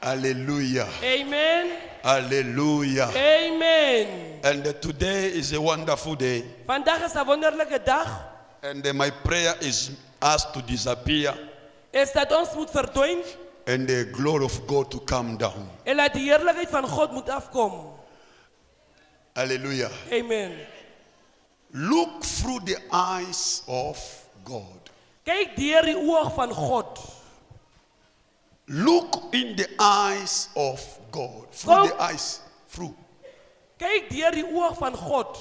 Hallelujah. Amen. Hallelujah. Amen. And today is a wonderful day. Vandaag is een wonderlijke dag. And my prayer is us to disappear Is dat ons moet verdwijnen. and the glory of God to come down. En dat de heerlijkheid van God moet afkomen. Hallelujah. Amen. Look through the eyes of God. Kijk deur die oog van God. Look in the eyes of God. Through the eyes. Through. Kijk deur die oog van God.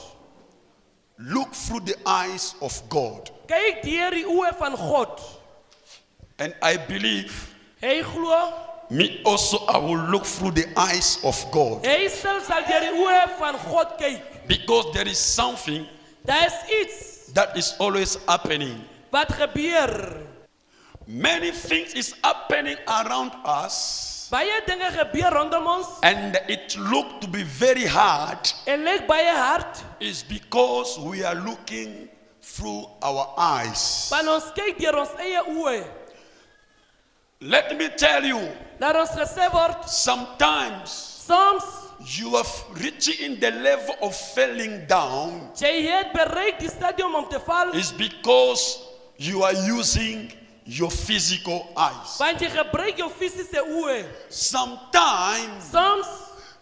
Look through the eyes of God. Kijk deur die oog van God. And I believe Hy glo. me also I will look through the eyes of God. Hy sal deur die oog van God kyk. Because there is something Daar is iets that is always happening. wat gebeur. Many things is happening around us. Baie dinge gebeur rondom ons. And it look to be very hard En lyk baie hard. is because we are looking through our eyes. Want ons kyk deur ons eie oë. Let me tell you, Laat ons gesê word, sometimes soms you are reaching in the level of falling down jy het bereik die stadium om te val. is because you are using your physical eyes. Want jy gebruik jou fisiese oë. Sometimes Soms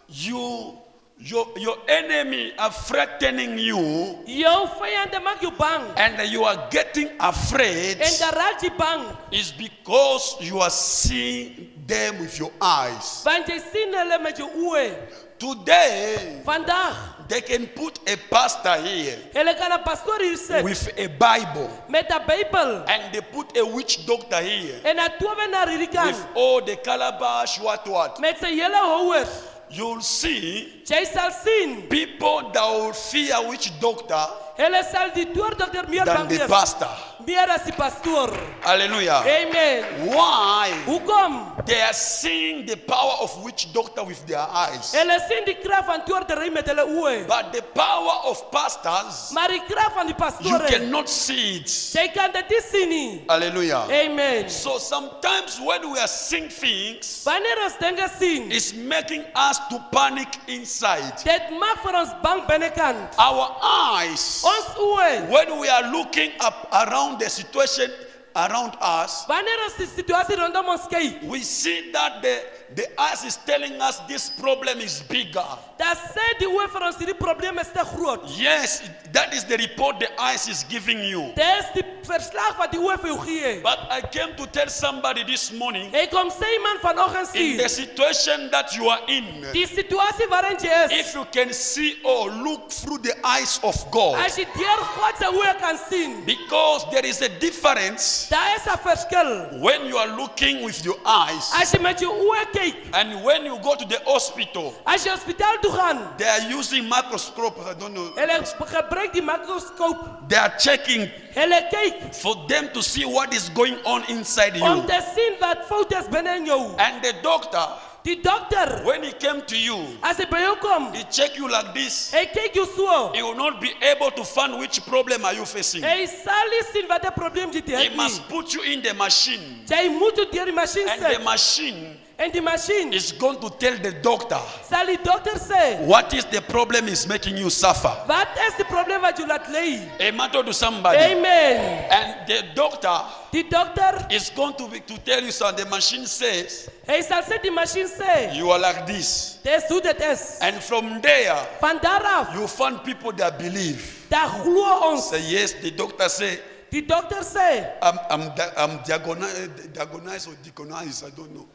your enemy are threatening you jou vyande maak jou bang. and you are getting afraid En dan raak jy bang. is because you are seeing them with your eyes. Want jy sien hulle met jou oë. Today, Vandag, they can put a pastor here hulle kan 'n pastoor hier sit with a Bible met 'n Bybel and they put a witch doctor here en 'n towenaar hierdie kant with all the calabash, what. met sy hele houers. You'll see Jy sal sien, people that will fear witch doctor hulle sal die toordokter meer than bang the wees. pastor. Meer as die pastoor. Hallelujah. Amen. Why? Hoekom? They are seeing the power of witch doctor with their eyes. Hulle sien die krag van toordery met hulle oë. But the power of pastors, Maar die krag van die you pastore, cannot see it. jy kan dit nie sien nie. Hallelujah. Amen. So sometimes when we are seeing things, Wanneer ons dinge sien, it's making us to panic inside. dit maak vir ons bang binnekant. Our eyes, Ons oë, when we are looking up around the situation around us, wanneer ons die situasie rondom ons kyk, we see that the eyes is telling us this problem is bigger. dan sê die oë vir ons hierdie probleem is te groot. Yes, that is the report the eyes is giving you. Dit is die verslag wat die oë vir jou gee. But I came to tell somebody this morning, Hy kom sê iemand vanoggend in the sien, situation that you are in, die situasie waarin jy is, if you can see or look through the eyes of God, as jy deur God se oë kan sien, because there is a difference daar is 'n verskil. when you are looking with your eyes As jy met jou oë kyk, and when you go to the hospital. as jy hospitaal toe gaan, They are using microscope. I don't know. hulle gebruik die mikroskoop. They are checking Hulle kyk for them to see what is going on inside om you. te sien wat fout is binne in jou. And the doctor, Die dokter, when he came to you, as hy by jou kom, he check you like this. hy kyk jou so. He will not be able to find which problem are you facing. Hy sal nie sien wat 'n probleem jy He het nie. must put you in the machine, Jy moet dit deur die masjien and the sit. machine En die masjien is going to tell the doctor sal die dokter sê, what is the problem is making you suffer. wat is die probleem wat jy laat lê? Amen to somebody. Amen. And the doctor Die dokter, is going to tell you something. The machine says hy sal sê die masjien sê, you are like this. dis hoe dit is. And from there, Van daar af, you find people that believe. daar glo ons. Say yes, the doctor say, Die dokter sê, I'm diagonized or deaconized, I don't know.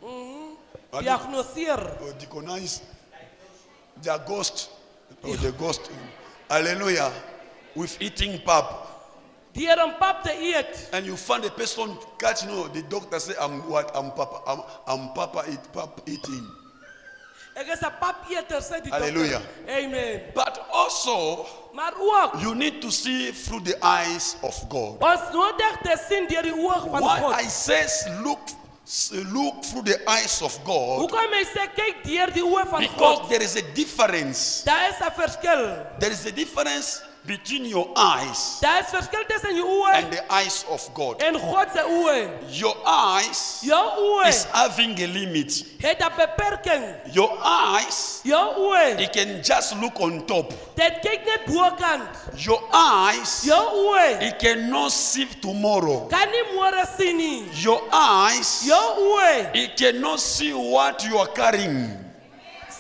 Diagnoseer. or deaconize their ghost or the ghost. Hallelujah. With eating pap. Deur om pap te eet. And you find a person catch, the doctor say, I'm what? I'm papa. I'm papa eating. Ek is 'n papeter, sê die Hallelujah. dokter. Amen. But also, Maar ook, you need to see through the eyes of God. ons nodig te sien deur die oog van Why God. I says look through the eyes of God, Hoekom hy sê kyk deur die oë van because God? there is a difference. Daar is 'n verskil. There is a difference between your eyes Daar is verskil tussen jou oë and the eyes of God. en God se oë. Your eyes Jou is oë having a limit. het 'n beperking. Your eyes, Jou oë, it can just look on top. dit kyk net bokant. Your eyes, Jou oë it cannot see tomorrow. kan nie môre sien nie. Your eyes, Jou oë it cannot see what you are carrying.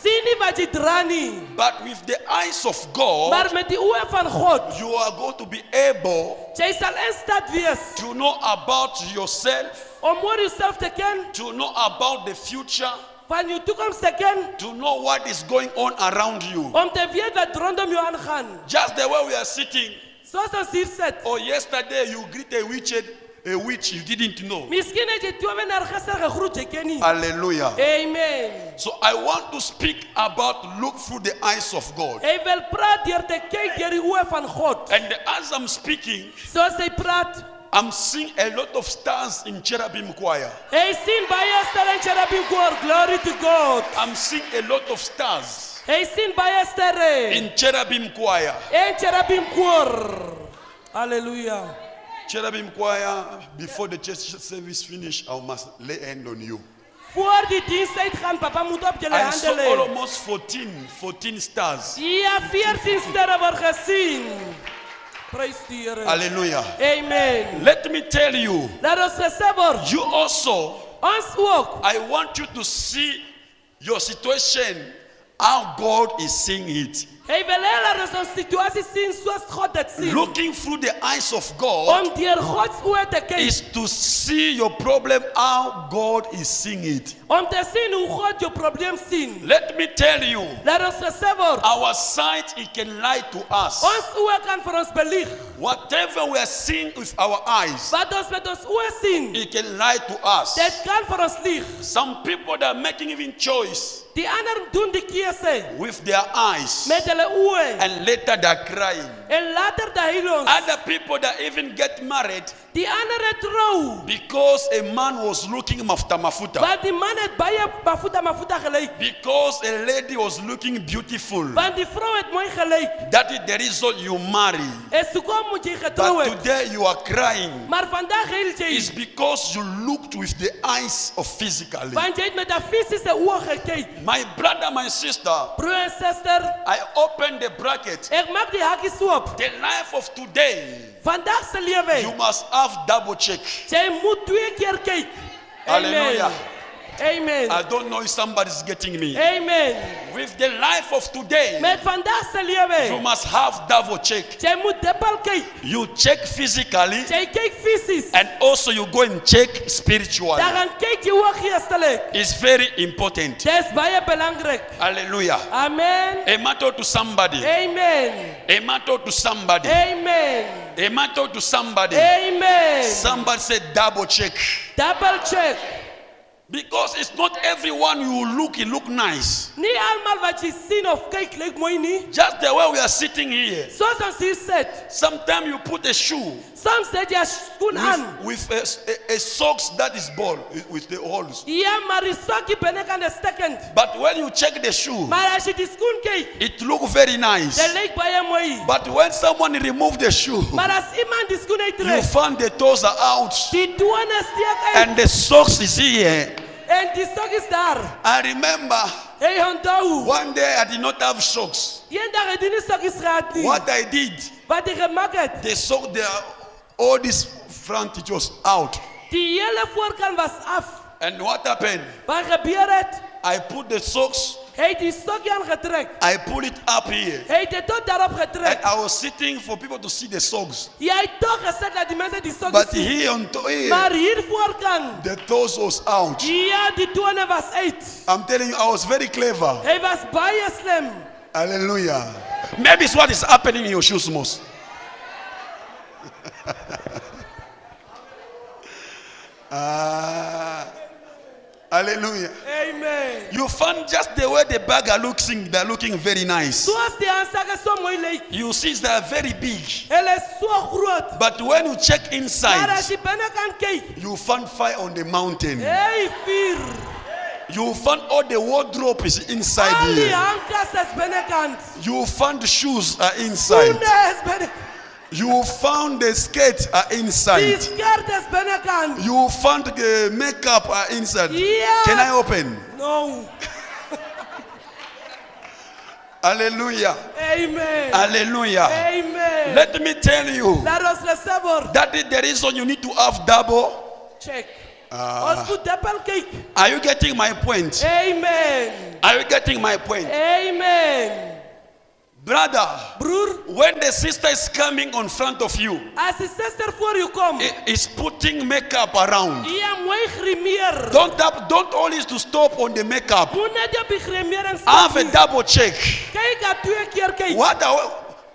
sien nie wat jy dra nie. But with the eyes of God, Maar met die oë van God, you are going to be able jy sal in staat wees to know about yourself, om oor jouself te ken, to know about the future, van jou toekoms te ken, to know what is going on around you. om te weet wat rondom jou aangaan. Just the way we are sitting. Soos ons hier sit. Or yesterday you greet a witch you didn't know. Miskien het jy towenaar gister gegroet, jy ken nie. Hallelujah. Amen. So I want to speak about look through the eyes of God. Hy wil praat deur te kyk deur die oë van God. And as I'm speaking, Soos hy praat, I'm seeing a lot of stars in cherubim choir. hy sien baie sterre in cherubim koor. Glory to God. I'm seeing a lot of stars Hy sien baie sterre in cherubim choir. in cherubim koor. Hallelujah. Cherubim choir, before the church service finish, I must lay hand on you. Voor die diens uitgaan, papa moet op julle I hande saw lê. almost 14 stars. Ja, 14 sterre word gesien. Prys die Here. Hallelujah. Amen. Let me tell you, Laat ons gesê word, you also, ons ook. I want you to see your situation, how God is seeing it. Hy wil hê dat ons ons situasie sien soos God dit sien. Looking through the eyes of God Om deur God se oë te kyk. is to see your problem, how God is seeing it. Om te sien hoe God jou probleem sien. Let me tell you, Laat ons gesê word, our sight, it can lie to us. ons oë kan vir ons belieg. Whatever we are seeing with our eyes, Wat ons met ons oë sien, it can lie to us. dit kan vir ons lieg. Some people that are making even choice Die ander doen die keuse with their eyes met hulle oë and later they're crying. en later dan huil ons. Other people that even get married Die ander het trou, because a man was looking after mafuta, want die man het baie mafuta gelyk. because a lady was looking beautiful. Want die vrou het mooi gelyk. That is the reason you marry. En so kom moet jy getrou But het. today you are crying. Maar vandag huil It's jy, because you looked with the eyes of physically. want jy het met 'n fisiese oë gekyk. My brother, my sister, Broer en suster, I opened the bracket. ek maak die hakies oop. The life of today, Vandag se you lewe, must have double check. jy moet 2 keer kyk. Hallelujah. Amen. I don't know if somebody's getting me. Amen. With the life of today, Met vandag se you lewe, must have double check. jy moet dubbel kyk. You check physically Jy kyk fisies. and also you go and check spiritually. Dan gaan kyk jy ook geestelik. It's very important. Dis baie belangrik. Hallelujah. Amen. A matter to somebody. Amen. A matter to somebody. Amen. A matter to somebody. Amen. Somebody said double check. Double check. Because it's not everyone you look nice. Nie almal wat jy sien of kyk lyk mooi nie. Just the way we are sitting here. Soos ons hier sit. Sometimes you put a shoe Soms het jy 'n skoen aan. with a socks that is ball with the holes. Ja, maar die sokkie binnekant is stikkend. But when you check the shoe, Maar as jy die skoen kyk, it look very nice. dit lyk baie mooi. But when someone remove the shoe, Maar as iemand die skoen you uittrek, find the toes are out die tone steek uit and the socks is here. en die sok is daar. I remember Hey, onthou, one day I did not have socks. eendag het jy nie sokkies gehad nie. What I did, Wat jy gemaak het, the sock there, all this front it was out. die hele voorkant was af. And what happened? Wat gebeur het? I put the socks Hij heeft die stokje aangetrekt. I pull it up here. Hij heeft het tot daarop And getrekt. I was sitting for people to see the socks. Jij hebt toch gezegd dat die mensen die stokjes But zien. here on here, Maar hier voorkant. the toes was out. Ja, die tonen was uit. I'm telling you, I was very clever. Hij was baie slim. Hallelujah. Maybe it's what is happening in your shoes most. Hallelujah. Amen. You find just the way the bag are looking, they're looking very nice. Zoals die aanzaken zo mooi leek. You see, they are very big. Hij is zo groot. But when you check Maar inside, als je binnenkant kijkt. you find fire on the mountain. Hey, vuur. You find all the wardrobe is inside Al die here. hangkast is binnenkant. You find the shoes are inside. Schoenen is binnenkant. You found the skate are Die inside. skirt is binnenkant. You found the makeup are inside. Yeah. Can I open? No. Hallelujah. Amen. Hallelujah. Amen. Let me tell you Laat ons reserve worden. that is the reason you need to have double. Check. Ons moet dubbel kijken. Are you getting my point? Amen. Are you getting my point? Amen. Brother, Broer, when the sister is coming on front of you, als die zuster voor je komt. is putting makeup around. Ja, mooi grimeer. Don't always to stop on the makeup. Moet net op je grimeren Have a staan. double check. Kijk dat 2 keer kijken.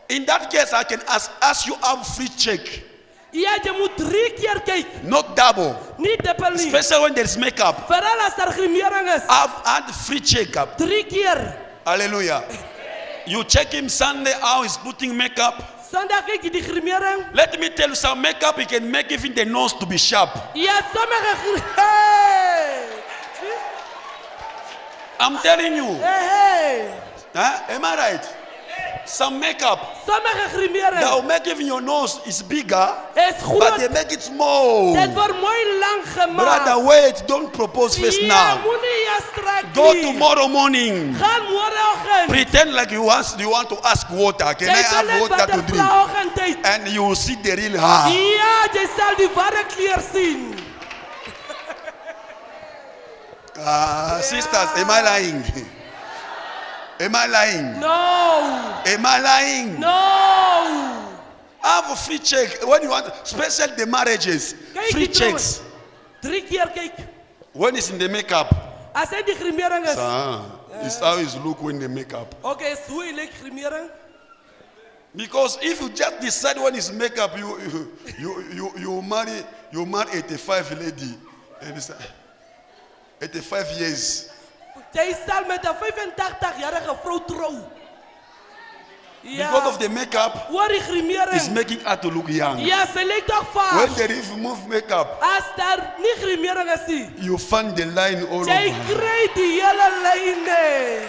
In that case, I can ask you have free check, Ja, je moet 3 keer kijken. not double. Niet dubbel niet. Especially when there is makeup. Vooral als er grimering is. Have free checkup. 3 keer. Hallelujah. You check him Sunday how he's putting makeup. Zondag kijk je die grimering. Let me tell you, some makeup you can make even the nose to be sharp. Ja, sommige hey. I'm telling you. Hey. Huh? Am I right? Some makeup Sommige that grimering. will make even your nose is bigger, Is but they groot. make it small. Het wordt mooi lang gemaakt. Brother, wait, don't propose first Ja, now. moet niet ja strak Go niet. tomorrow morning. Ga morgenochtend. Pretend like you want to ask water. Can I Jij have bent water bij to de drink? vrouwentijd. And you will see the real her. Ja, je zal die ware kleur zien. Sisters, am I lying? Am I lying? No. Am I lying? No. Have a free check when you want, especially the marriages. Kijk Free die trouwen. checks 3 keer kijk. when it's in the makeup. Als hij die grimering is. It's how it look when the makeup. Oké, is hoe je lijkt grimering? Because if you just decide when it's makeup, you marry 85 lady, and it's 85 years. Jij zal met een 85-jarige vrouw trouwen. Because of the makeup, Waar die it's grimering? making her to look young. Ja, ze lijkt toch When vaak. they remove makeup, Als daar niet grimering is, zie. you find the line all Jij over. krijgt die hele lijnen.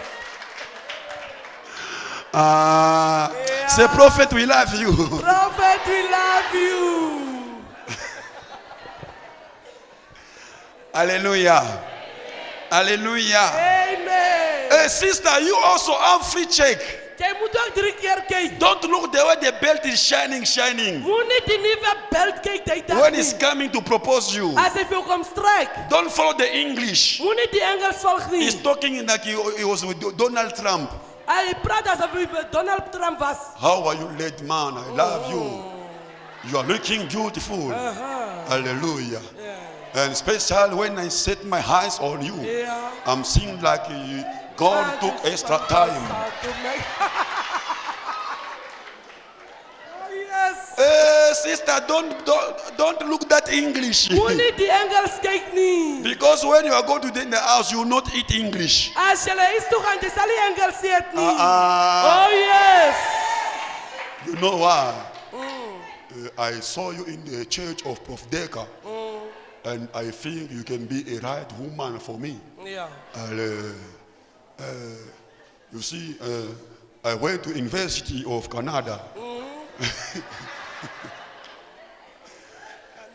Say, prophet, we love you. Prophet, we love you. Hallelujah. Hallelujah. Amen. Hey, sister, you also have free check. Jij moet ook 3 keer kijken. Don't look the way the belt is shining. Moet niet die nieuwe belt kijken. When he's coming to propose you, Als hij veel komt strijken. don't follow the English. Moet niet die Engels volgen He's niet. talking like he was with Donald Trump. Hij praat alsof hij met Donald Trump was. How are you late, man? I love you. You are looking beautiful. Hallelujah. And especially when I set my eyes on you, Ja. I'm seeing like God took extra time. Oh, yes. Sister, don't look that English. Moet niet die Engels kijken niet. Because when you are going to the house, you will not eat English. Als je naar iets toe gaat, je zal niet Engels eten niet. Ah, Oh yes. you know why? I saw you in the church of Prof. Decker. And I think you can be a right woman for me. Ja. You see, I went to University of Canada.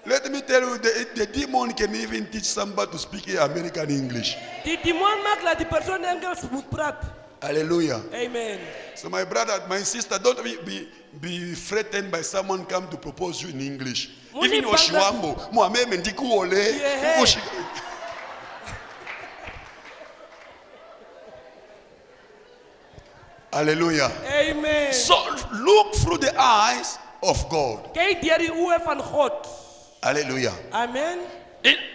Let me tell you, the demon can even teach somebody to speak American English. Die demon maakt dat die persoon Engels moet praten. Hallelujah. Amen. So my brother, my sister, don't be threatened by someone come to propose you in English. Muni Even banga- Oshiwambo, Muhammed Ndikuole, Yeah. Hallelujah. Amen. So look through the eyes of God. Kyk deur die oë van God. Hallelujah. Amen.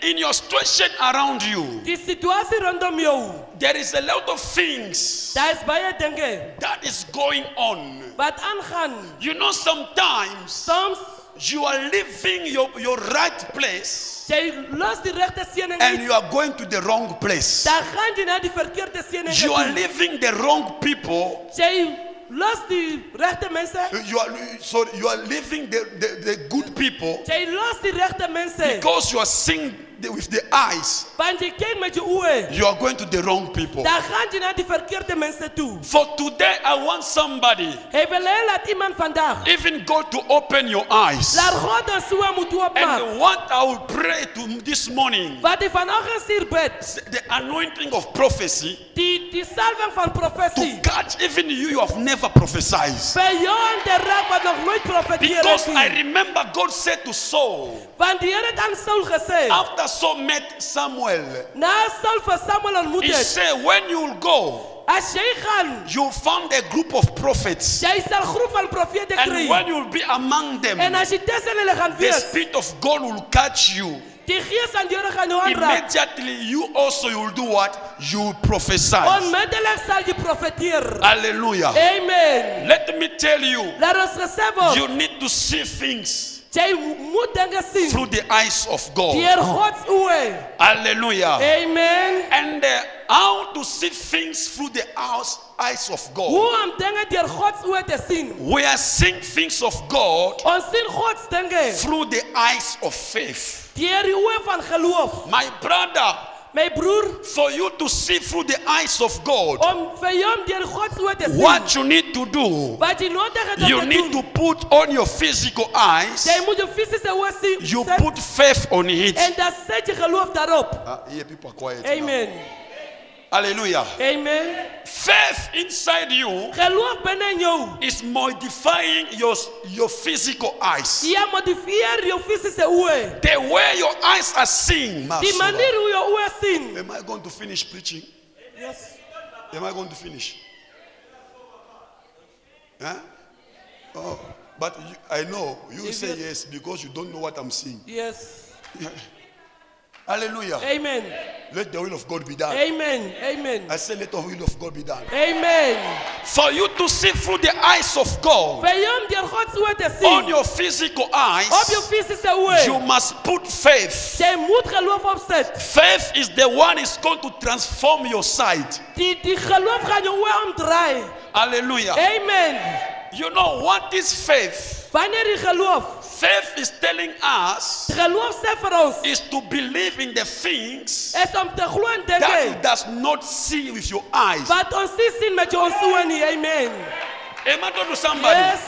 In your situation around you, Die situasie rondom jou, there is a lot of things daar is baie dinge that is going on. wat aangaan. You know, sometimes Soms you are leaving your right place jy los die regte seëning and uit. you are going to the wrong place. Dan gaan jy na die verkeerde seëning You are toe. leaving the wrong people. Jy los die regte mense. You are leaving the good people Jy los die regte mense. because you are seeing with the eyes. Want jy kyk met jou oë. You are going to the wrong people. Dan gaan jy na die verkeerde mense toe. For today, I want somebody, Hy wil hê dat iemand vandag even God, to open your eyes. laat God ons oë moet oopmaak. And what I will pray to this morning, Wat hy vanoggend hier bid, the anointing of prophecy, die salwing van to profesie. catch even you have never prophesied. Vir jou en te raak wat nog nooit profeteer Because het I nie. remember God said to Saul, Want die Here het aan Saul gesê, after Saul met Samuel, na Saul vir Samuel ontmoet he het, said, when you will go, as jy gaan, you found a group of prophets. jy sal groep van profete And kry. when you will be among them, En as jy tussen hulle gaan the wees, Spirit of God will catch you. die gees van die Here gaan jou aanraak. Immediately, you also you will do what? You will prophesy. Onmiddellik sal jy profeteer. Hallelujah. Amen. Let me tell you, Laat ons gesê word, you need to see things jy moet dinge sien through the eyes of God. deur God se oë. Hallelujah. Amen. And how to see things through the eyes of God. Hoe om dinge deur God se oë te sien. We are seeing things of God Ons sien God se dinge through the eyes of faith. deur die oë van geloof. My brother, My broer, for you to see through the eyes of God, om vir jou om deur God se oë te sien. what you need to do, Wat jy nodig het om you te need doen. to put on your physical eyes, Jy moet jou fisiese oë sien. you sit, put faith on it. en dan sit jy geloof daarop. Here people are quiet. Amen. Hallelujah. Amen. Faith inside you Geloof binne in jou. is modifying your physical eyes. Jy modifieer jou fisiese oë. The way your eyes are seeing. Die manier hoe jou oë sien. Am I going to finish preaching? Yes. Am I going to finish? Huh? Oh, but I know you say yes because you don't know what I'm seeing. Yes. Hallelujah. Amen. Let the will of God be done. Amen. Amen. I say let the will of God be done. Amen. For you to see through the eyes of God Vir jou om deur God se oë te on sien. your physical eyes, Op jou fisiese oë. you must put faith. Jy moet geloof opsit. Faith is the one is going to transform your sight. Die geloof gaan jou oë omdraai. Hallelujah. Amen. You know what is faith? Wanneer jy geloof, Faith is telling us geloof sê vir ons is to believe in the things is om te glo in that you dinge does not see with your eyes. wat ons nie sien met ons oë nie. Amen. Am I talking to somebody? Yes.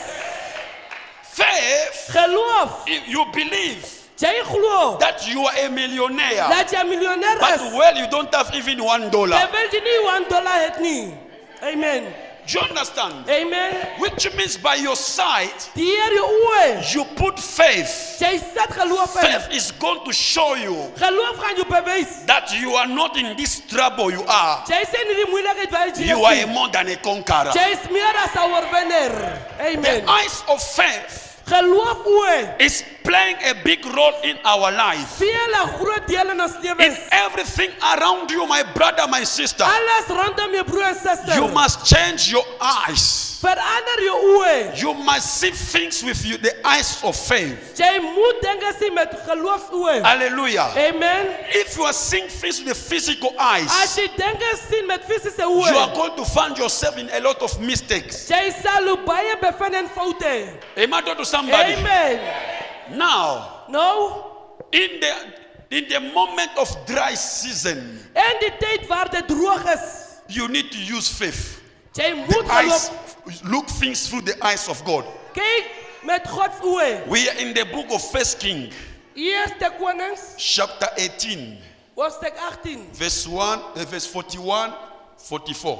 Faith, Geloof. if you believe Jy glo that you are a millionaire, dat jy 'n miljonair but is. well, you don't have even $1. Terwyl jy nie $1 het nie. Amen. Do you understand? Amen. Which means by your sight, Deur jou oë, you put faith. jy sit geloof in. Faith is going to show you Geloof gaan jou bewys. that you are not in this trouble you are. Jy sê nie die moeilikheid waar jy You are is. more than a conqueror. Jy is meer as 'n oorwinner. The Amen. eyes of faith Geloof oë is playing a big role in our life. speel 'n groot deel in ons In lewens. everything around you, my brother, my sister, Alles rondom jou broer en suster. you must change your eyes. Verander jou oë. You must see things with you, the eyes of faith. Jy moet dinge sien met geloofsoë. Hallelujah. Amen. If you are seeing things with the physical As eyes, jy dinge sien met fisiese you are oë, going to find yourself in a lot of mistakes. jy sal op baie bevind in foute. Am I talking to somebody? Amen. Now, Nou, in the moment of dry season, en die tyd waar dit droog is, you need to use faith. jy The moet eyes, geloof. look things through the eyes of God. Kyk met God se oë. We are in the book of First King, Eerste Konings, chapter 18, hoofstuk 18, verse 41, 44.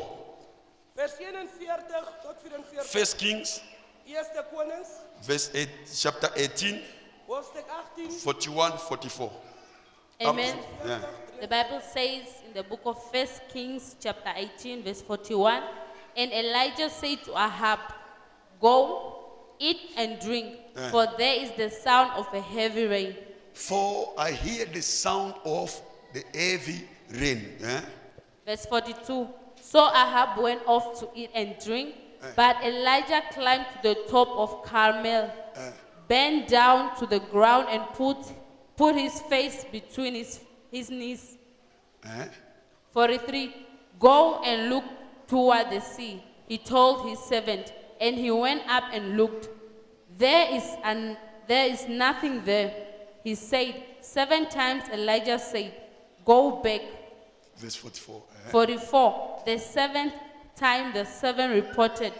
vers 41 tot 44. First Kings, Eerste Konings, chapter 18, hoofstuk 18, 41, 44. Amen. Yeah. The Bible says in the book of 1 Kings chapter 18 verse 41, And Elijah said to Ahab, "Go, eat and drink, for there is the sound of a heavy rain." For I hear the sound of the heavy rain. Verse 42. So Ahab went off to eat and drink, but Elijah climbed to the top of Carmel, bent down to the ground, and put his face between his knees. 43. Go and look toward the sea, he told his servant, and he went up and looked. There is nothing there. He said. 7 times Elijah said, "Go back." Verse 44. 44. The 7th time the servant reported,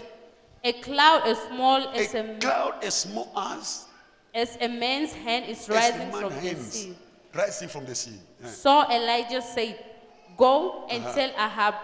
"A cloud as small as A cloud as small as a man's hand is as rising a from man's the hands, sea." rising from the sea. So Elijah said, "Go and tell Ahab,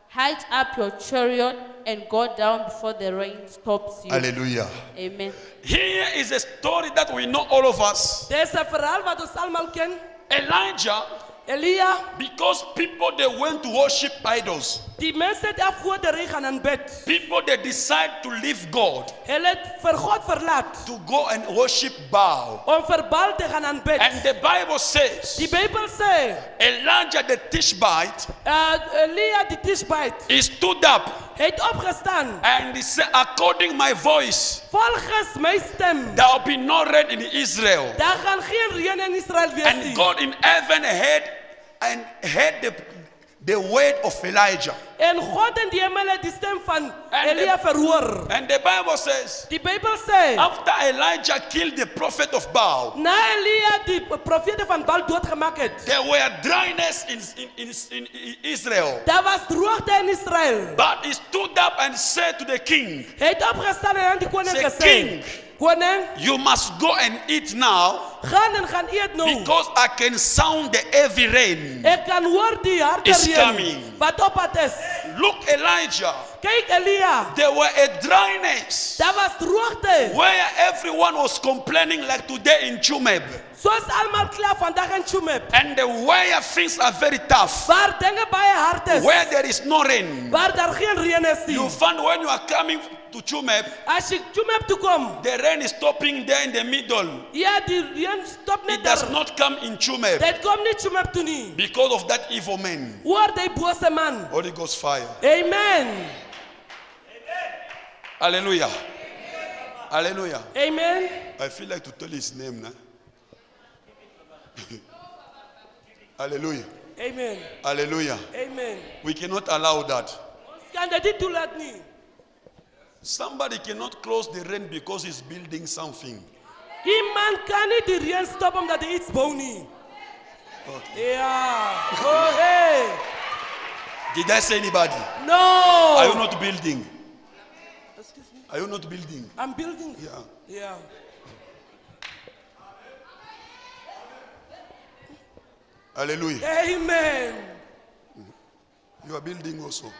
hitch up your chariot and go down before the rain stops you." Hallelujah. Amen. Here is a story that we know all of us. Dit is 'n verhaal wat ons almal ken. Elijah, Elia, because people they went to worship idols. die mense het afgode gaan aanbid. People they decide to leave God Hulle het vir God verlaat to go and worship Baal. om vir Baal te gaan aanbid. And the Bible says Die Bybel sê, Elijah the Tishbite, Elia die Tishbite he stood up het opgestaan. and he said, according my voice, Volgens my stem, there will be no rain in Israel. daar gaan geen reën in Israel wees And nie. God in heaven heard the word of Elijah. En God in die hemel het die stem van En Elia de- verhoor. And the Bible says, Die Bybel sê, after Elijah killed the prophet of Baal, na Elia die profete van Baal doodgemaak het, there were dryness in Israel. daar was droogte in Israel. But he stood up and said to the king, Hy het opgestaan en aan die koning Say, gesê, "King, koning, you must go and eat now gaan en gaan eet nou. because I can sound the heavy rain." Ek kan hoor die harde It's reën coming. wat op pad is. Look, Elijah, Kyk Elia, there were a dryness daar was droogte. where everyone was complaining like today in Chumeb. Soos almal kla vandag in Chumeb, And where things are very tough, waar dinge baie hard is, where there is no rain, waar daar geen reën is nie. you find when you are coming to Chumeb, As jy Chumeb toe kom, the rain is stopping there in the middle. ja, die reën stop net It does daar. not come in Chumeb Dit kom nie Chumeb toe nie. because of that evil man. Hoor die bose man. Holy Ghost fire. Amen. Hallelujah. Hallelujah. Amen. I feel like to tell his name now. Hallelujah. Amen. Hallelujah. Amen. We cannot allow that. Ons kan dit nie toelaat nie. Somebody cannot close the rain because he's building something. Iemand kan nie die reën stop omdat hy iets bou nie. Okay. Ja. Oh hey. Did I say anybody? No. Are you not building? Excuse me. Are you not building? I'm building. Yeah. Yeah. Hallelujah. Amen. You are building also.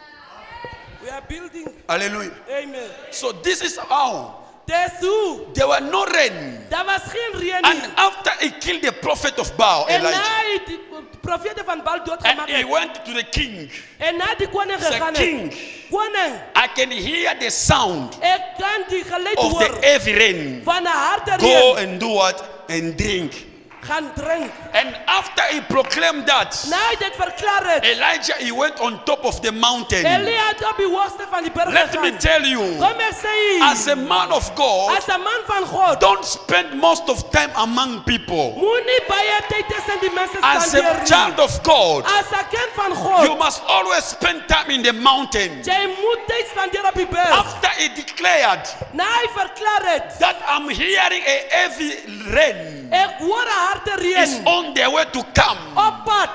We are building. Hallelujah. Amen. So this is how Dis hoe. there were no rain. Daar was geen reën And nie. after he killed the prophet of Baal, En na Elijah, hy die profete van Baal and doodgemaak he het. went to the king, En na die koning said, gegaan "King, het. Koning, I can hear the sound ek kan die geluid of the hoor heavy rain. van 'n harde Go reën. and do what? And drink." Gaan drink. And after he proclaimed that, Na hy dit verklaar het. Elijah, he went on top of the mountain. Elia het op die hoogste van die berg Let me gegaan. tell you, Kom ek sê, as a man of God, as 'n man van God, don't spend most of time among people. moenie baie tyd tussen die mense As spandeer a nie. child of God, As 'n kind van you God, must always spend time in the mountain. jy moet tyd spandeer op die berg. After he declared Na hy verklaar het, that I'm hearing a heavy rain ek hoor 'n harde is reën on the way to come, op pad.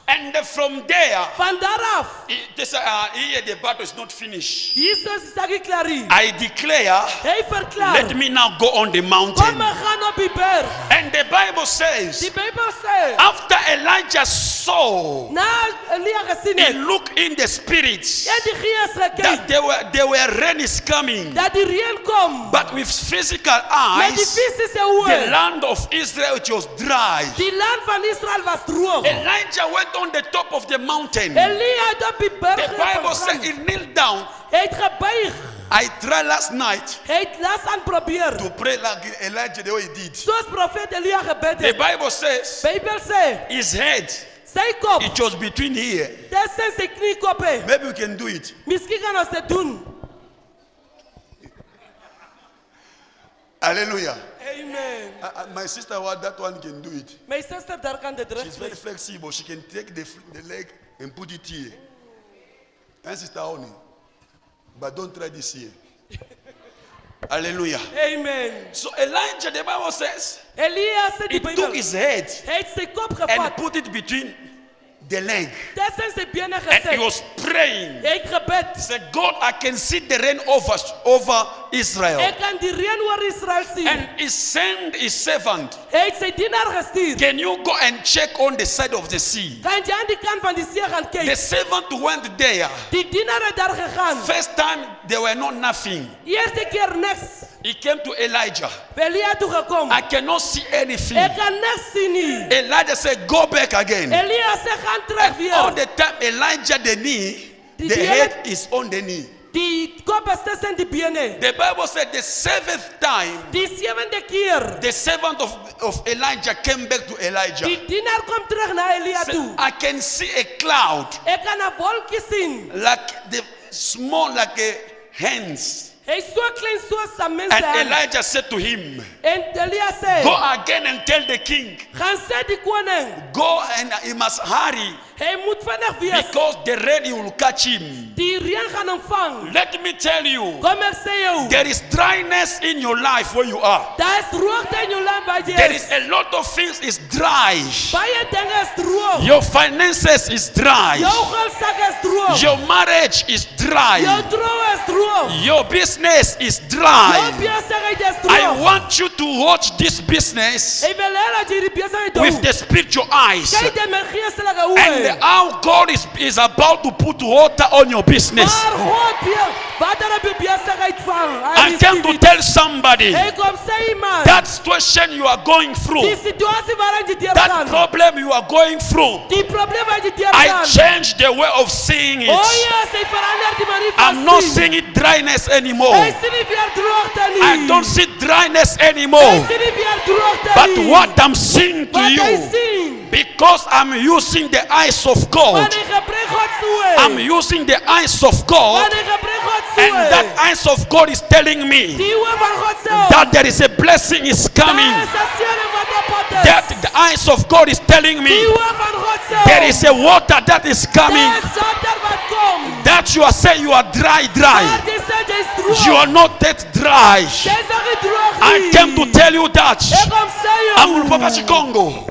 and from there, Van daar af, here the battle is not finished. Jesus sê ek klaar hier. I declare, Hy verklaar, let me now go on the kom mountain. ek gaan op die berg. And the Bible says, Die Bybel sê, after Elijah saw, Na Elia gesien he het, looked in the spirits het die gees gekyk that there were rain is coming. dat die reën kom. But with physical Met die eyes, fisiese the oë, land of Israel it was dry. die land van Israel was droog. Elijah went on the top of the mountain. Elia het op die berg The Bible said gegaan. he knelt down. Hy het gebuig. I tried last night Hy het las aan probeer. to pray like Elijah the way he did. Soos profeet Elia gebid The het. Bible says Bybel sê, his head, sy kop, it was between here. dis in sy kniekoppe. Maybe we can do it. Miskien kan ons dit doen. Hallelujah. Amen. My sister, that one can do it. My suster daar kan dit reg She's very doen. flexible. She can take the leg and put it here. And Sister Oni. But don't try this here. Hallelujah. Amen. So Elijah, the Bible says, Elia sê he die took Bybel, his head hy het sy kop and gevat. put it between the leg. Dis in sy bene And he gesit. was praying. Hy het gebid. He said, God, I can see the rain over Israel. Ek kan die reën oor Israel sien. And he sent his servant. Hy het sy dienaar gestuur. Can you go and check on the side of the sea? Kan jy aan die kant van die see gaan The kyk? servant went there. Die dienaar het daar gegaan. First time there were not nothing. Eerste keer niks. He came to Elijah. Elia toe gekom. I cannot see anything. Ek kan niks sien nie. Elijah said, go back again. Elia sê gaan terug And all weer. the time Elijah the knee, Die the hele- head is on the knee. Die kop is tussen die bene. The Bible said the seventh time Die sewende keer. the servant of Elijah came back to Elijah. Die dienaar kom terug na Elia Said, toe. I can see a cloud Ek kan 'n wolkie sien. like the small like a hands. Hy is so klein soos 'n mens And se hand. Elijah said to him, En Elia sê, go again and tell the king, gaan sê die koning, go and he must hurry hy moet vinnig wees. because the rain will catch him. Die reën gaan hom vang. Let me tell you, Kom ek sê jou, there is dryness in your life where you are. daar is droogte in jou land waar jy There is. is a lot of things is dry. Baie dinge is droog. Your finances is dry. Jou geldsak is droog. Your marriage is dry. Jou troue is droog. Your business is Jou dry. besigheid is I droog. want you to watch this business Ek wil hê dat jy die besigheid with doen. the spiritual eyes. Kyk dit met geestelike And oë. how God is about to put water on your business. Maar God wil water op jou besigheid vang. I came to tell somebody Ek kom sê iemand, that situation you are going die through, situasie waarin jy deur that gaan, problem you are going through, die probleem wat jy deur I gaan. changed the way of seeing O it. ja, sy verander die manier van I'm not sien. seeing it dryness anymore. Hy sien nie weer droogte nie. I don't see dryness Hy anymore. sien nie weer droogte But nie. what I'm saying to Wat hy you, sien, because I'm using the eyes of God, want hy gebruik God se oë. I'm using the eyes of God, Want hy gebruik God se and oë. that eyes of God is telling me Die oë van God se oë. that there is a blessing is coming. Daar is 'n seëning wat op pad is. That the eyes of God is telling Die me oë van God se oë. there is a water that is coming. Daar is water wat kom. That you are saying you are dry. Maar jy sê jy is droog. You are not that dry. Jy is nog nie droog I nie. came to tell you that. Ek kom sê jou. I'm Papa Shikongo.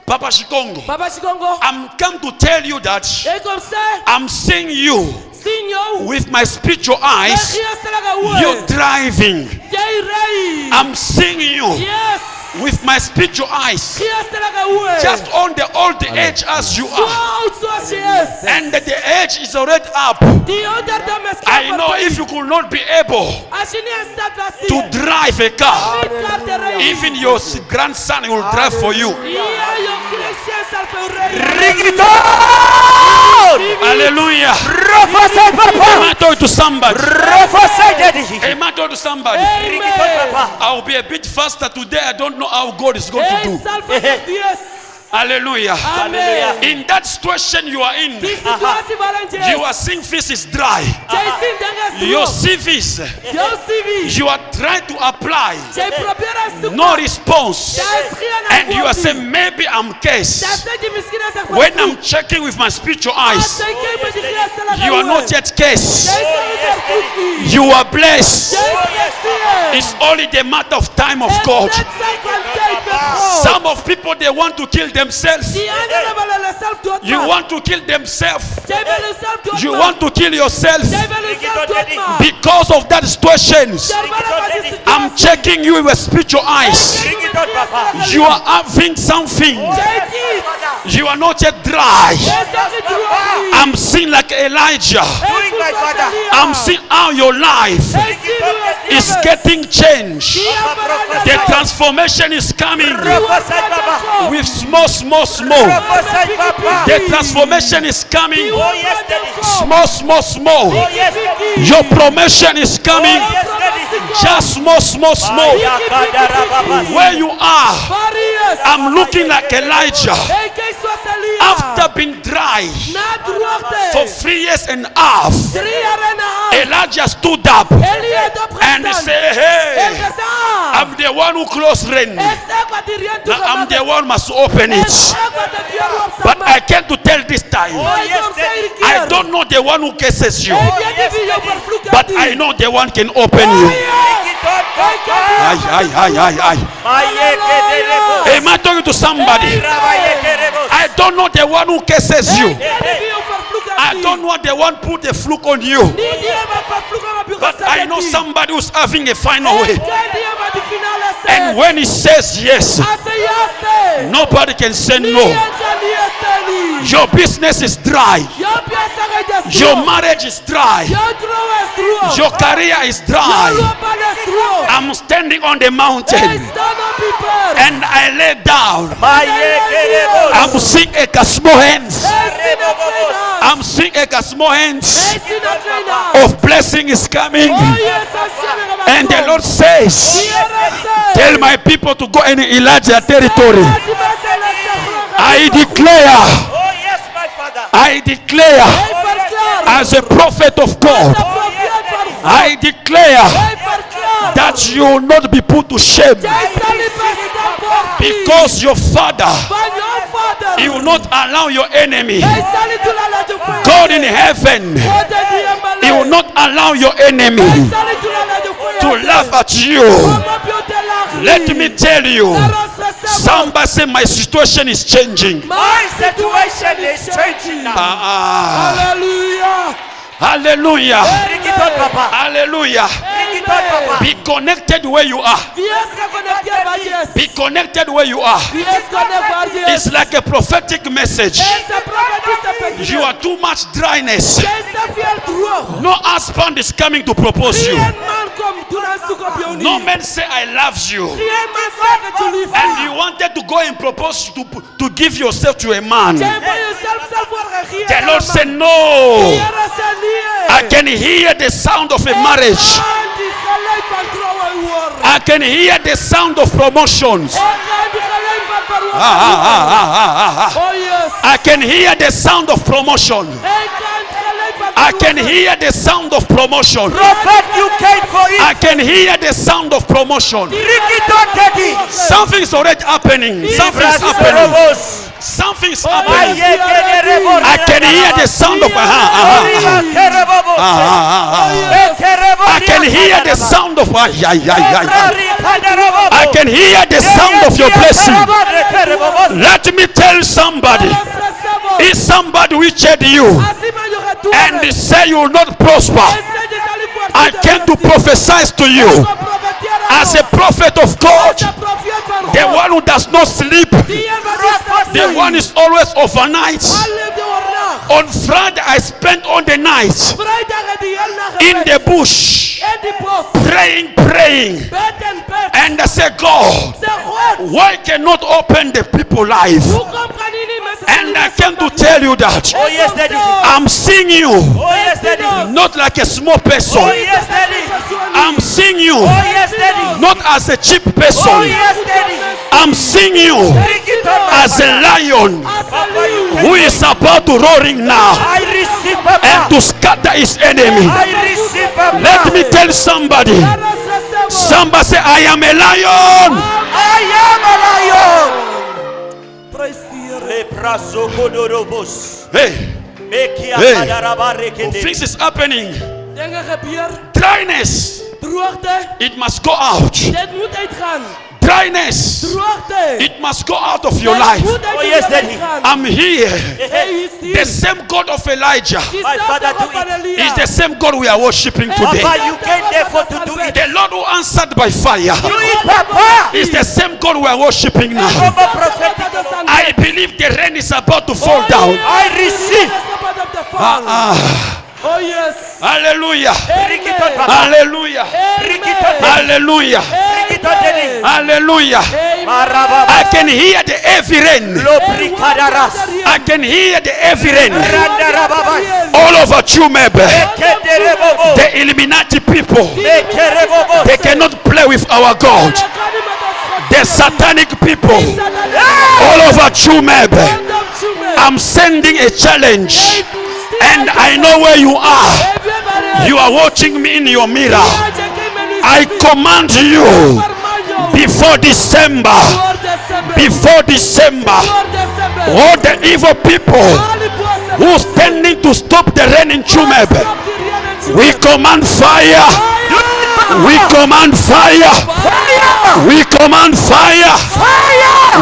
Papa Shikongo. Papa Shikongo. I'm come to tell you that Ek kom sê, I'm seeing you sien jou. with my spiritual Met eyes. geestelike oë. You're driving. Jy ry. I'm seeing you Yes. with my spiritual eyes. Geestelike oë. Just on the old age as you so are. oud soos jy is. And the age is already up. Die ouderdom is I know verby. if you could not be able As jy nie in staat was nie, to drive a car, nie kar te ry nie. even your grandson will drive for you. Ja, jou klein sal vir jou ry. Ring it on! Hallelujah. Prophesy, Am Papa! I talking to somebody? Prophesy, Daddy! Am I talking to somebody? Ring it on, Amen. Papa! I'll be a bit faster today. I don't know how God is going to Hy do. sal vir jou wees. Hallelujah. Amen. In that situation you are in, Die situasie waarin jy you is, are seeing this is dry. jy sien dinge is Your droog. CVs, Jou CV, you are trying to apply. jy probeer aan soek. No response. Daar is geen And you are antwoord nie. saying, maybe I'm Daar case. sê jy miskien as ek When versoek. I'm checking with my spiritual As eyes, jy kyk met die geestelike you are oë, not yet jy case. sê nie versoek nie. You are blessed. Jy is geseën. It's only the matter of time of En God. dit sy van tyd met God. Some of people, they want to kill themselves. Die anderen willen zelf doodmaken. You want to kill themselves. Zij willen zelf doodmaken. You want to kill yourself. Zij willen zelf doodmaken. Because of that situations. Terwijl van die I'm situatie. checking you with spiritual eyes. Bring it out, Papa. You are having something. Zij niet. You are not yet dry. Zij zijn niet droog. I'm seeing like Elijah. Doing my father. I'm seeing how your life is getting changed. The transformation is coming Prophesy, Papa. with small. Prophesy, Papa. The transformation is coming Oh, yes, Daddy. small. Oh, yes, Daddy. Your promotion is coming Oh, yes, Daddy. just small. Where you are, I'm looking like Elijah. After being dry Na droogte. for 3 years and a half, 3 jaar en een half. Elijah stood up Elia heeft and he opgestaan. said, En hey, gezegd, I'm the one who closed rain. is ek wat die reën Now I'm toegemaakt the heeft. one must open Is it. ek wat de deur op But zal I came to tell this time, Maar yes, daarom zei Daddy. ik hier, I don't know the one who curses you, ik weet niet wie jou vervloekt but heeft. I know the one can open Oh, you. yes. Bring it out, Papa. Ay. Am I talking to somebody? I don't know the one who curses Ik you. weet niet wie jou vervloekt heeft. I don't know the one put the fluke on you. Niet die hebben vervloeken op je But gezet I know heeft. somebody who's having a final Ik way. ken die hebben die finale zet. And when he says yes, Als ze ja zegt, nobody can say niet no. eens en niet eens niet. Your business is dry. Jouw bezigheid is Your droog. marriage is dry. Jouw trouw is droog. Your career is Jouw dry. loopbaan is droog. I'm standing on the Hey, mountain stand op die berg. and I lay down. I'm I'm seeing a small hands. Hey, zie dat klein aan. I'm seeing a small hands Hey, zie dat klein aan. of blessing is coming. Oh, yes, als je weer And the komt. Lord says, Die Heere zegt, tell my people to go in Elijah territory. laat die mensen in het grond I gaan. declare, Oh, yes, my father. I declare Hij verklaart, as a prophet of de God, profeet van God. I declare Hij verklaart, that you will not be put to shame jij zal niet bestaan worden. because your father, Van jouw vader. he will not allow your enemy, Hij zal niet toelaten dat je voor je God in heaven, God in die hemel he will is. not allow your Hij enemy zal niet toelaten dat je voor je to bent. laugh at you. Kom op jou te lachen. Let me tell you, Laat ons gezegd somebody say my situation is changing. My situation is changing now. Hallelujah. Hallelujah. Bring it out, Papa. Hallelujah. Bring it out, Papa. Be connected where you are. Wie is geconnecteerd waar je is? Be connected where you are. Wie is connecteerd waar je is? It's like a prophetic message. Hij is een profetische petitie. You are too much dryness. Jij is te veel droog. No husband is coming to propose Geen you. man komt doen aanzoek op jou No niet. man say I love you. Geen man zegt dat je lief And hebt. you wanted to go and propose to give yourself to a man. Jij wil jezelf zelf voor reageren. The Lord said De no. Heere zei nee. I can hear the sound of a marriage. En die geluid van trouwen horen. I can hear the sound of promotions. Ik kan die geluid van verwachten Ah. horen. Oh yes. I can hear the sound of promotion. Ik kan het geluid van I can verwachten. hear the sound of promotion. Prophet, you came for it. I can hear the sound of promotion. Bring it out, Daddy. Something's already happening. Something's happening. Something's happening. I can hear the sound of I can hear the sound of I can hear the sound of your blessing. Let me tell somebody, if somebody wicked you and they say you will not prosper, I came to prophesy to you as a prophet of God, the one who does not sleep, the one is always overnight. On Friday I spent all the night in the bush praying, and I said, God, why cannot open the people life? And I came to tell you that Oh, yes, Daddy. I'm seeing you Oh, yes, Daddy. not like a small person. Oh, yes, Daddy. I'm seeing you Oh, yes, Daddy. not as a cheap Oh, person. yes, Daddy. I'm seeing you Bring it out, as a lion Papa, you who is about to roaring now I receive, and Papa. to scatter his enemy. I receive, Papa. Let me tell somebody, somebody say, I am a lion. I am a lion. Praise the Heer. Leprasokodorobos. Hey, Mekia Hey. kadarabarekende. things is happening. Dingen gebeuren. Dryness, Droogte. it must go out. Dit moet uitgaan. Dryness, Droogte. it It must go out of your life. Oh, yes, Daddy. I'm here. Hij is hier. The same God of Elijah My father, do it. is the same God we are worshiping today. Papa, you came therefore to do it. The Lord who answered by fire Do it, Papa. is the same God we are worshiping now. From a prophetic. I believe the rain is about to fall down. I receive. Oh yes. Hallelujah. Bring it on, Papa. Hallelujah. Bring it on, Daddy. Hallelujah. Bring it on, Daddy. Hallelujah. Marababa. I can hear the heavy rain. Lo bricadaras. I can hear the heavy rain Randarababas. all over Chumebe. Kederebobo. The Illuminati people, Mekerebobo. they cannot play with our God. The satanic people all over Chumebe. I'm sending a challenge, and I know where you are. You are watching me in your mirror. I command you before December, all the evil people who standing to stop the rain in Chumebe, we command fire. We command fire. We command fire.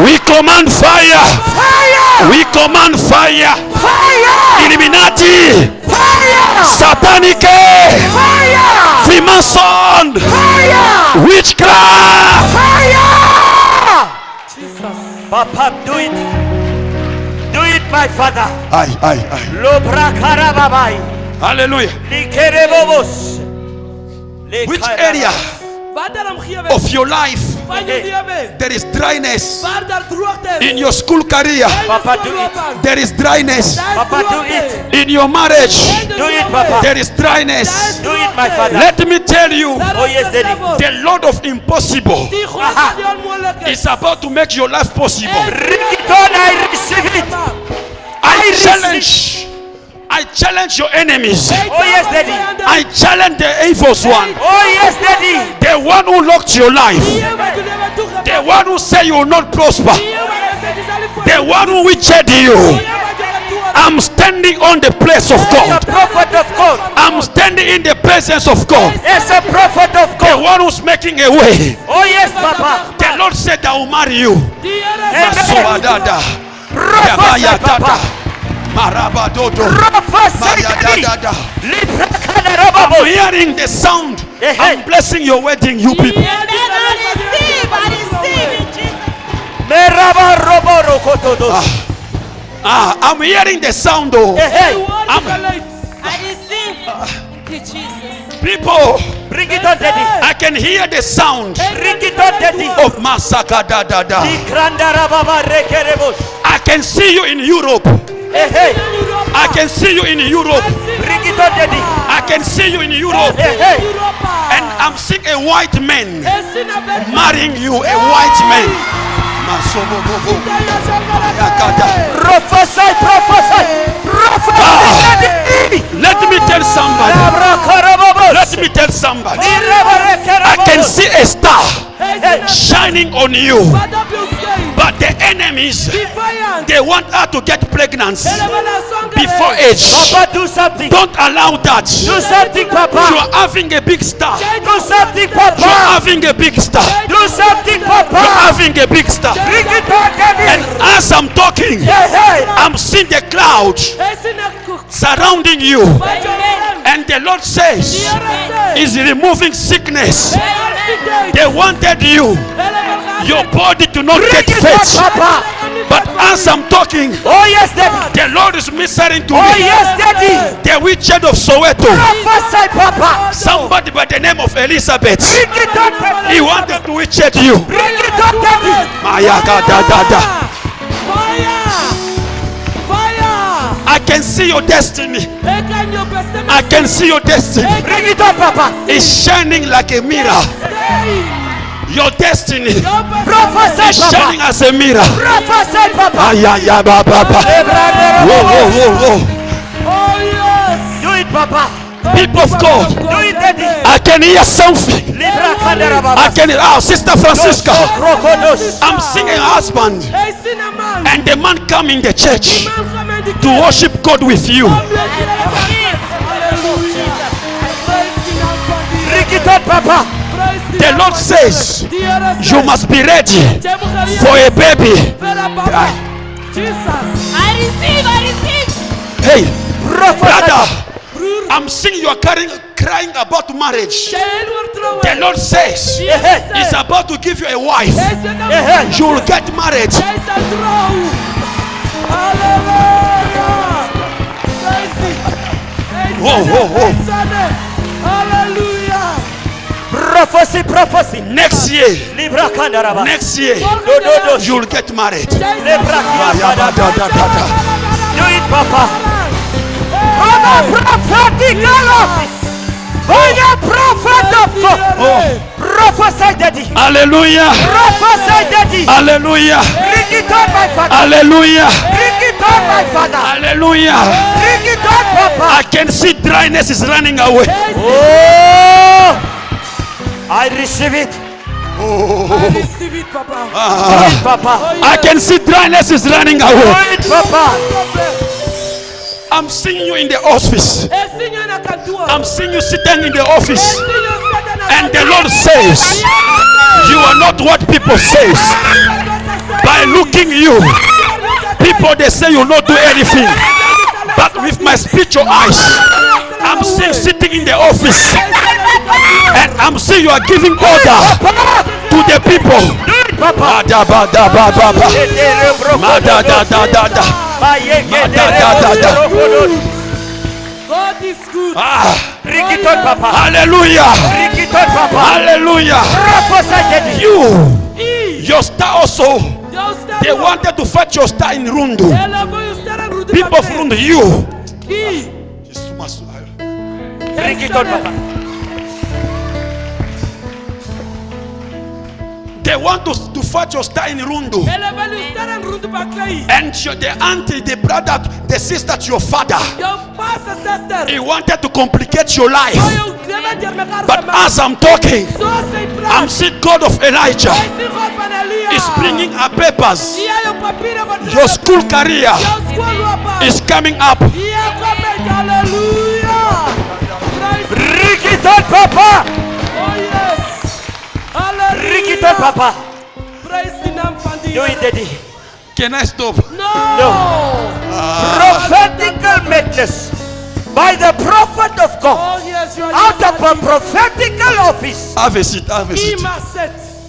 We command fire. We command fire. Illuminati. Satanic. Freemason. Witchcraft. Papa, do it. Do it, my father. Aye. Lo bracarababai. Hallelujah. Likerebobos. Which area of your life there is dryness? In your school career, Papa, do it. there is dryness. Papa, do it. In your marriage, Do it, Papa. there is dryness. Do it, my father. Let me tell you, Oh, yes, Daddy. the Lord of impossible is about to make your life possible. Bring it on, I receive it. I challenge your enemies. Oh, yes, Daddy. I challenge the evil one, Oh, yes, Daddy. the one who locked your life, the one who said you will not prosper, the one who wicked you. I'm standing on the place of The God. prophet of God. I'm standing in the presence of God, Yes, a prophet of the God. one who's making a way. Oh, yes, Papa. The Lord said, I will marry you. Masobadada, Prophesy, Yabayadada, Papa. Marabadodo, Prophesy, Daddy. Mayadadada. I'm Librakadarababos. hearing the sound. Hey. I'm blessing your wedding, you people. Merabarobarokotodos. I'm hearing the sound, though. Hey, People, bring it on, Daddy. I can hear the sound Bring it on, Daddy. of Masakadadada. Likrandarababa rekerebos. I can see you in Europe. Hey, I can see you in Europe. bring it on, Daddy. I can see you in Europe. Hey, And I'm seeing a white man marrying you, a white man. Masobobobo. prophesy, prophesy, prophesy. Let me tell somebody. Abrakarababos. Let me tell somebody. I Irabarekerabos. can see a star shining on you, but the enemies, they want her to get pregnant before age. Papa, do something. Don't allow that. Do something, You Papa. are having a big star. Do something, You are Papa. having a big star. Do something, You are Papa. having a big star. Bring it on, And Daddy. as I'm talking, Hey, I'm seeing the cloud surrounding you. And the Lord says, He's removing sickness. They wanted you, your body to not get bring it on, fat. Papa. But as I'm talking, Oh, yes, Daddy. the Lord is ministering to Oh, me. yes, Daddy. The witched of Soweto, Prophesy, Papa. somebody by the name of Elizabeth, Bring it on, Daddy. he wanted to witched you. Bring it on, Daddy. Mayagadadada. Fire! I can see your destiny. I can see your destiny. Bring it on, Papa. It's shining like a mirror. Your destiny Prophesy, is shining Papa. as a mirror. Prophesy, Papa. Ayayababa. Whoa, whoa, whoa, whoa. Oh yes! Do it, Papa. People of God, Do it, Daddy. I can hear something. Libra I Kandarababa. can hear, Sister Francisca, Krokodos. I'm seeing a husband Hey, seen a man. and the man come in the church Man come in the to worship God with you. Bring it on, Papa. The Lord says you must be ready for a baby. Jesus. I receive. Hey, brother, I'm seeing you are crying about marriage. The Lord says He's about to give you a wife. You will get married. Hallelujah. Prophecy. Next year, Libra Kandaraba. next year, Do you will get married. Libra Kandaraba. Do it, Papa. Prophetical office. By the prophet of God. Prophesy, Daddy. Hallelujah. Prophesy, Daddy. Hallelujah. Bring it on, my father. Hallelujah. Bring it on, my father. Hallelujah. Bring it on, Papa. I can see dryness is running away. Oh, I receive it. I receive it, Papa. Do it, Papa. I can see dryness is running Do away. it, Papa. I'm seeing you in the office. I'm seeing you sitting in the office. And the Lord says, you are not what people say. By looking you, people they say you not do anything. But with my spiritual eyes, I'm seeing sitting in the office. And I'm seeing you are giving order to the people. God is good. Bring it on, Papa. Hallelujah. Bring it on, Papa. Hallelujah. Prophesy, Daddy. Your star also, they wanted to fetch your star in Rundu. People of Rundu, you. Bring it on, Papa. They want to fetch your star in Rundu. And the auntie, the brother, the sister to your father, he wanted to complicate your life. But as I'm talking, I'm seeing God of Elijah is bringing her papers. Your school career is coming up. Bring it on, Papa. Oh yes. Bring it on, Papa. Praise the name of the Do it, Daddy. Can I stop? No. Prophetical madness by the prophet of God. Oh yes, you are Out of a prophetical office. Have a seat, have a seat.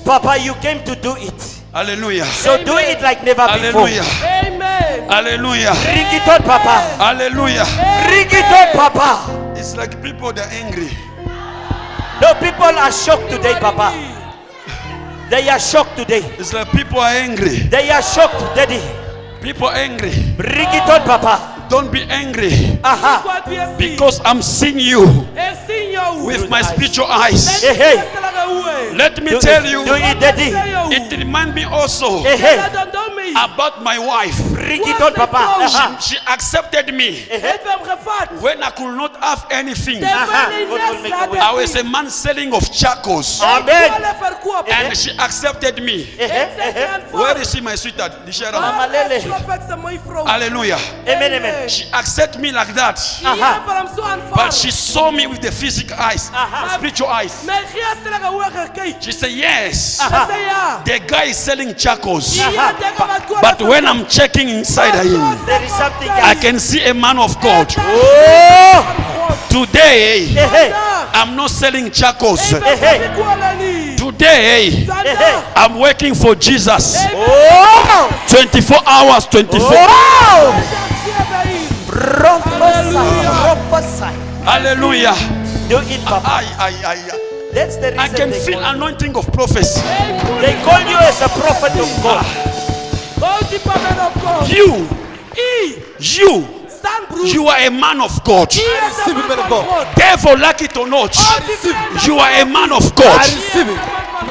Papa, you came to do it. Hallelujah. So do it like never before. Hallelujah. Amen. Hallelujah. Bring it on, Papa. Hallelujah. Bring it on, Papa. It's like people they're angry. No, people are shocked today, Papa. They are shocked today. It's like people are angry. They are shocked, Daddy. People are angry. Bring it on, Papa. Don't be angry. Because Because I'm seeing you with my spiritual eyes. hey, hey. Let me tell you, Do it, Daddy. it reminds me also Hey, hey. about my wife. Bring it on, Papa. She accepted me when I could not have anything. I was a man selling of charcoals, Amen. and she accepted me. Where is she, my sweetheart? Hallelujah. Amen, amen. She accepted me like that, but she saw me with the physical eyes, spiritual eyes. She said, yes, the guy is selling charcoals, but when I'm checking inside him, There is something I else. can see a man of God. Oh! Today, Hey, hey. I'm not selling charcoals. Hey. Today, I'm working for Jesus. Oh! 24 hours, 24. Oh! Prophesy. Hallelujah. Do it, Papa. That's the reason I can they feel call, anointing of prophecy. they call you as a prophet of God. You are a man of God. Devil, like it or not, you are a man of God.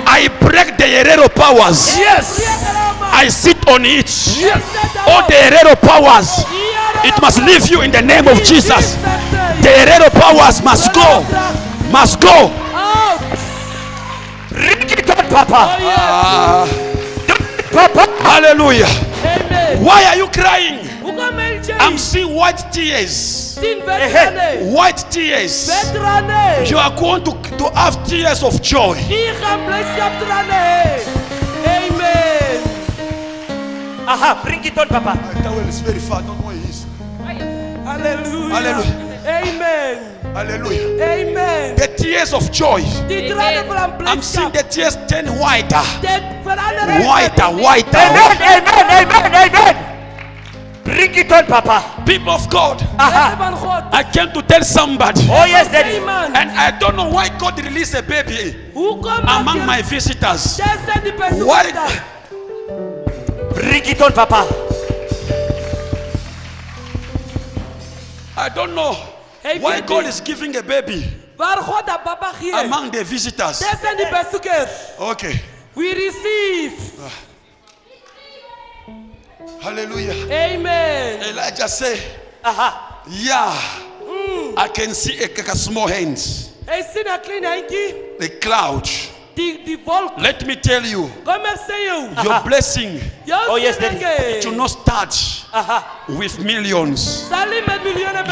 I break the Herero powers. I sit on it. All the Herero powers, it must leave you in the name of Jesus. The Herero powers must go. Must go. Bring it on, Papa. Ah, Papa. hallelujah. Why are you crying? I'm seeing white tears. Sin vetrane. White tears. Vetrane. You are going to have tears of joy. Amen. Aha, bring it on, Papa. My towel is very far. I don't know where he is. Hallelujah. Hallelujah. Amen. Hallelujah. Amen. The tears of joy. I'm seeing the tears turn whiter. Whiter. Amen, amen, amen, amen. Bring it on, Papa. People of God, Aha. I came to tell somebody. Oh, yes, Daddy. And I don't know why God released a baby among my visitors. Why? Bring it on, Papa. I don't know why God is giving a baby among the visitors. Okay. We receive. Hallelujah. Amen. Elijah said, Aha. yeah, I can see a small hands. The cloud. Let me tell you, your blessing Oh, yes, Daddy. to not start Aha. with millions.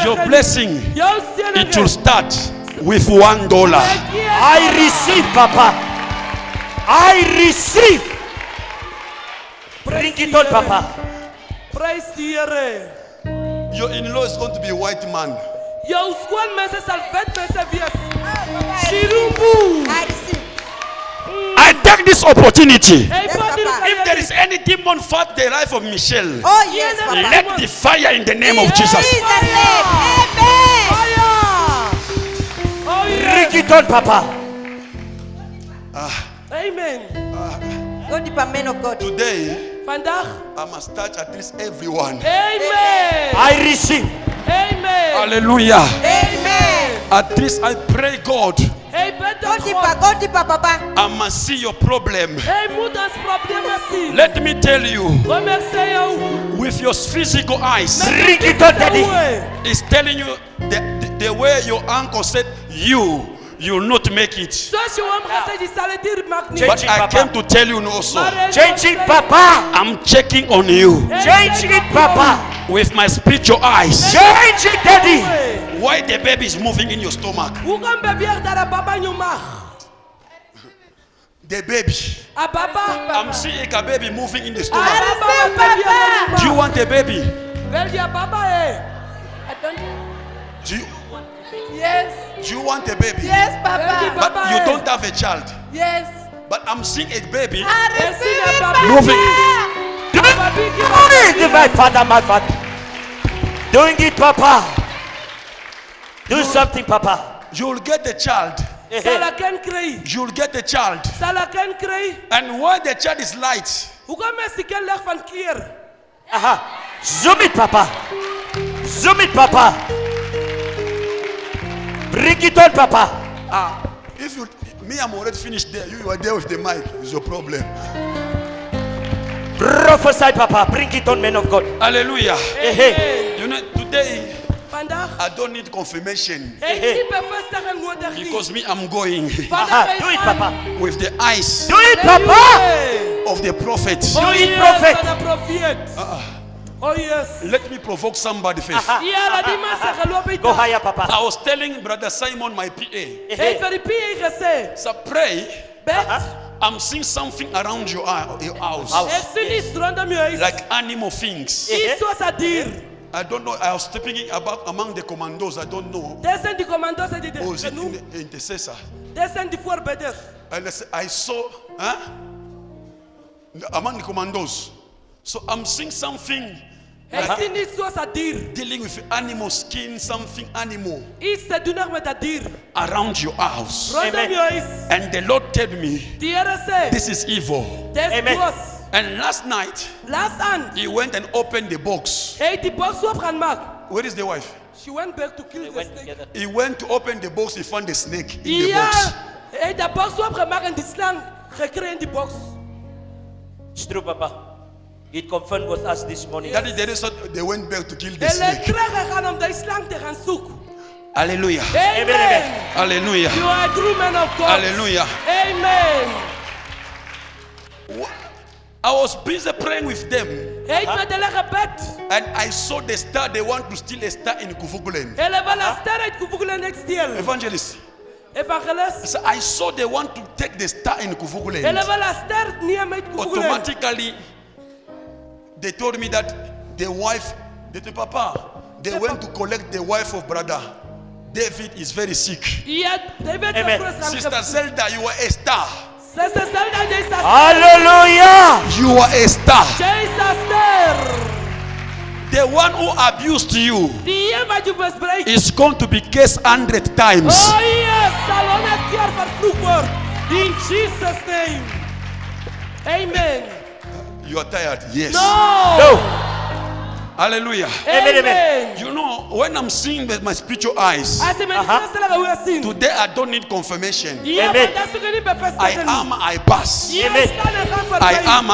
Your blessing, it will start with $1. I receive, Papa. I receive. Bring it on, Papa. Praise the Here. Your in-law is going to be a white man. Jou skoonmense sal wit mense wees. Shirumbu. I take this opportunity. If If there is any demon fight the life of Michelle, Oh, yes, Papa. let the fire in the name of Jesus. Jesus' name. Amen. Oh Bring yes. it on, Papa. Amen. Go deeper, men of God. Today, Vandaag. I must touch at least everyone. Amen. I receive. Amen. Hallelujah. Amen. At least I pray God, Hey, Go deeper, Papa. I must see your problem. Hey, moet ons probleme sien. Let me tell you, Kom ek sê jou. with your physical eyes, Bring it on, Daddy. it's telling you the way your uncle said you will not make it. Soos jy hom gesê jy sal dit hier maak nie. Change But it, I Papa. came to tell you also, Change it, Papa. I'm checking on you Change it, Papa. with my spiritual eyes. Change it, Daddy. Why the baby is moving in your stomach? Hoe kan beweeg dat 'n baba in jou mag? The baby. 'n Baba. I'm seeing a baby moving in the stomach. Papa. Do you want a baby? Wil jy 'n baba hê? Do you, Yes. do you want a baby? Yes, Papa. But you don't have a child. Yes. But I'm seeing a baby I receive it, Papa. moving. Do it, my father, my father. Doing it, Papa. Do something, Papa. You'll get a child. Sal ek kan kry? You'll get a child. Sal ek kan kry? And when the child is light, Hoe kan mens die kind lig van kleur? Aha. Zoom it, Papa. Zoom it, Papa. Bring it on, Papa. if you, me, I'm already finished there. You are there with the mic. It's your problem. Prophesy, Papa. Bring it on, men of God. Hallelujah. Hey. You know, today Vandag I don't need confirmation het jy bevestiging nodig nie. because me, I'm going Aha. Do it, Papa. with the eyes Do it, Papa. of the prophet. Oh it, yes, prophet. van 'n profeet. Oh yes. Let me provoke somebody first. Ja, laat die mense geloof het. Go higher, Papa. I was telling Brother Simon, my PA, Het vir die PA gesê, so pray. "Bet, I'm seeing something around your house, ek sien iets rondom jou huis. like animal things. Iets soos 'n dier." I don't know. I was speaking about among the commandos. I don't know. Dis zijn die commando's het dit Or is it in genoem. the intercessor? Dis zijn die voorbidders. And I saw, among the commandos. So I'm seeing something Hy sien iets soos 'n dier. dealing with animal skin, something animal Iets te doen met 'n dier. around your house. Rondom Amen. jou huis. And the Lord told me, Die Here sê, this is evil. dis Amen. boos. And last night, Laat aan. he went and opened the box. Hy het die boks oop gaan maak. Where is the wife? She went back to kill the Went snake. together. He went to open the box. He found the snake in the Ja, box. hy het die boks oop gemaak en die slang gekry in die boks. It's true, Papa. It confirmed with us this morning. That is the reason they went back to kill the Hulle het snake. teruggegaan om die slang te gaan soek. Hallelujah. Amen. Hallelujah. You are a true man of God. Hallelujah. Amen. I was busy praying with them. Eet met de gebed. And I saw the star, they want to steal a star in Kuvugulen. Ele wil een ster uit Kuvugulen next stelen. Evangelist. Evangelist. So I saw they want to take the star in Ele Kuvugulen. wil een ster nemen uit Kuvugulen. Automatically, they told me that the wife, the papa, they went to collect the wife of brother. David is very sick. Ja, David Amen. Sister Zelda, you are a star. Sister Zelda, jy is een ster. Hallelujah. You are a star. Jy is een ster. The one who abused you Die een wat je misbruikt. is going to be cast 100 times. Oh yes, zal 100 keer vervloekt worden. In Jesus' name. Amen. You are tired? Yes. No. No. Hallelujah. Amen, Amen. You know, when I'm seeing with my spiritual eyes, Als je mijn christelijke wil zien. today I don't need confirmation. Ja, Amen. maar dat is niet I bevestigd. am, I pass. Yes, Amen. kan er gaan I voorbij. am,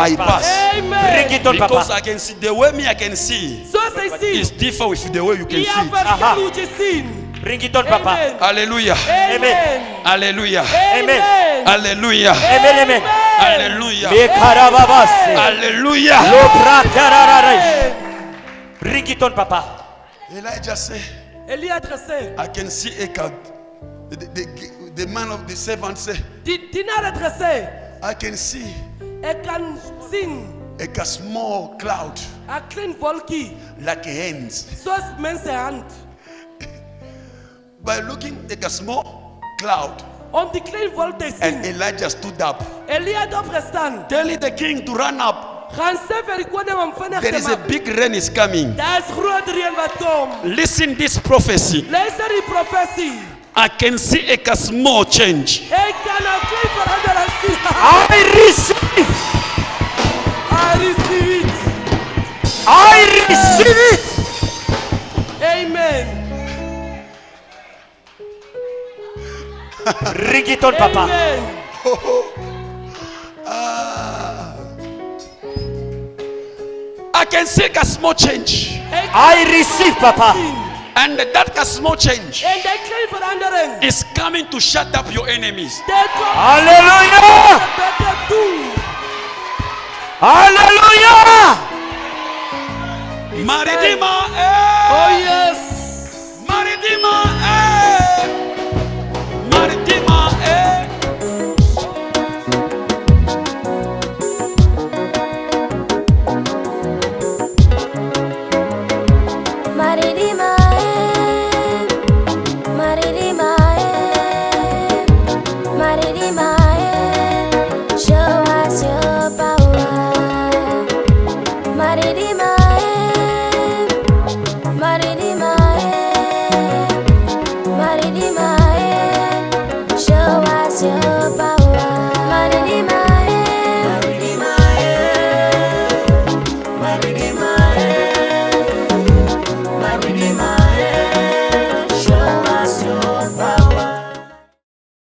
I pass. Amen. Bring it on, Because Papa. I can see the way me I can see Zoals hij is ziet. different with the way you can Ja, see it. verschil hoe je zien. Bring it on, Papa. Amen. Hallelujah. Amen. Hallelujah. Amen. Hallelujah. Amen, amen. Hallelujah. Bekarababase. Hallelujah. Lopratarararai. Bring it on, Papa. Elijah said, Elie had gezegd. I can see Echad. The man of the servant said, Die dienaar had gezegd. I can see Ik kan zien. a small cloud Een klein wolkje. like hands. Zoals mensen hand. By looking at a small cloud, Om die klein wolk te and zien. Elijah stood up, Elie had opgestaan. telling the king to run up. Gaan ze verkouden om vinnig There te is a maken. big rain is coming. Daar is groot reen wat komt. Listen this prophecy. Luister die profetie. I can see a small change. Ik kan een klein verandering zien. I receive. I receive it. I receive it. Amen. Bring it on, Papa. Amen. I can see a small change. Ik I receive, Papa. zien. And that small change En die klein verandering. is coming to shut up your enemies. Dit komt Hallelujah. beter doen. Hallelujah. Maridima, Oh yes. Maridima, Maridima, Maridima, Maridima, Maridima, show us your power. Maridima, Maridima, Maridima, show us your